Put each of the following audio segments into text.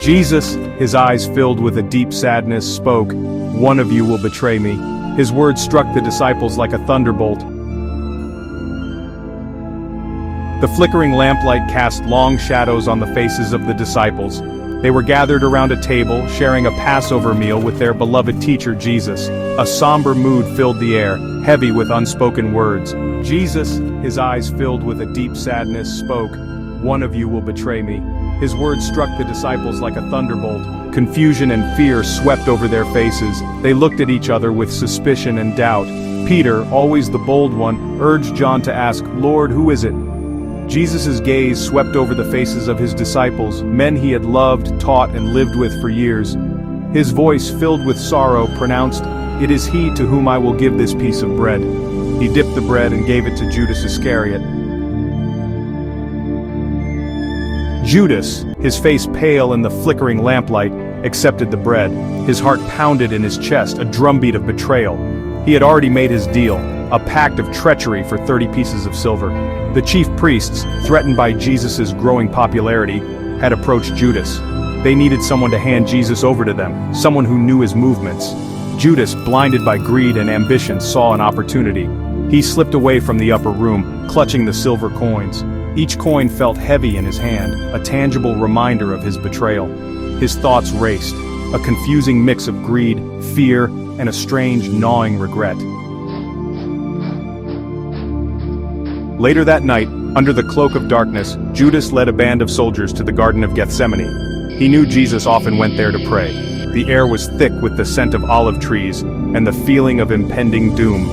Jesus, his eyes filled with a deep sadness, spoke, "One of you will betray me." His words struck the disciples like a thunderbolt. The flickering lamplight cast long shadows on the faces of the disciples. They were gathered around a table, sharing a Passover meal with their beloved teacher Jesus. A somber mood filled the air, heavy with unspoken words. Jesus, his eyes filled with a deep sadness, spoke, "One of you will betray me." His words struck the disciples like a thunderbolt. Confusion and fear swept over their faces. They looked at each other with suspicion and doubt. Peter, always the bold one, urged John to ask, "Lord, who is it?" Jesus' gaze swept over the faces of his disciples, men he had loved, taught, and lived with for years. His voice, filled with sorrow, pronounced, "It is he to whom I will give this piece of bread." He dipped the bread and gave it to Judas Iscariot. Judas, his face pale in the flickering lamplight, accepted the bread. His heart pounded in his chest, a drumbeat of betrayal. He had already made his deal, a pact of treachery for 30 pieces of silver. The chief priests, threatened by Jesus' growing popularity, had approached Judas. They needed someone to hand Jesus over to them, someone who knew his movements. Judas, blinded by greed and ambition, saw an opportunity. He slipped away from the upper room, clutching the silver coins. Each coin felt heavy in his hand, a tangible reminder of his betrayal. His thoughts raced, a confusing mix of greed, fear, and a strange, gnawing regret. Later that night, under the cloak of darkness, Judas led a band of soldiers to the Garden of Gethsemane. He knew Jesus often went there to pray. The air was thick with the scent of olive trees, and the feeling of impending doom.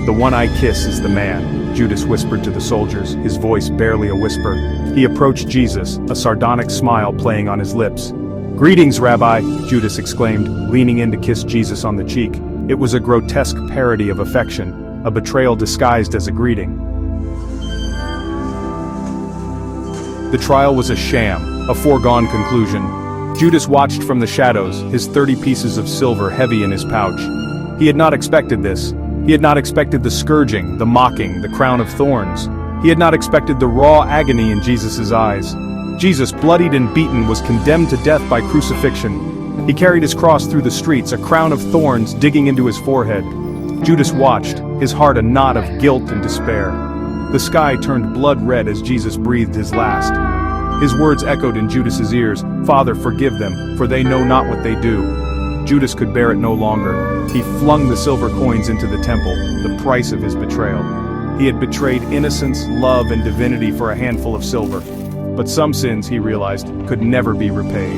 "The one I kiss is the man," Judas whispered to the soldiers, his voice barely a whisper. He approached Jesus, a sardonic smile playing on his lips. "Greetings, Rabbi," Judas exclaimed, leaning in to kiss Jesus on the cheek. It was a grotesque parody of affection, a betrayal disguised as a greeting. The trial was a sham, a foregone conclusion. Judas watched from the shadows, his 30 pieces of silver heavy in his pouch. He had not expected this. He had not expected the scourging, the mocking, the crown of thorns. He had not expected the raw agony in Jesus' eyes. Jesus, bloodied and beaten, was condemned to death by crucifixion. He carried his cross through the streets, a crown of thorns digging into his forehead. Judas watched, his heart a knot of guilt and despair. The sky turned blood red as Jesus breathed his last. His words echoed in Judas's ears, "Father, forgive them, for they know not what they do." Judas could bear it no longer. He flung the silver coins into the temple, the price of his betrayal. He had betrayed innocence, love, and divinity for a handful of silver. But some sins, he realized, could never be repaid.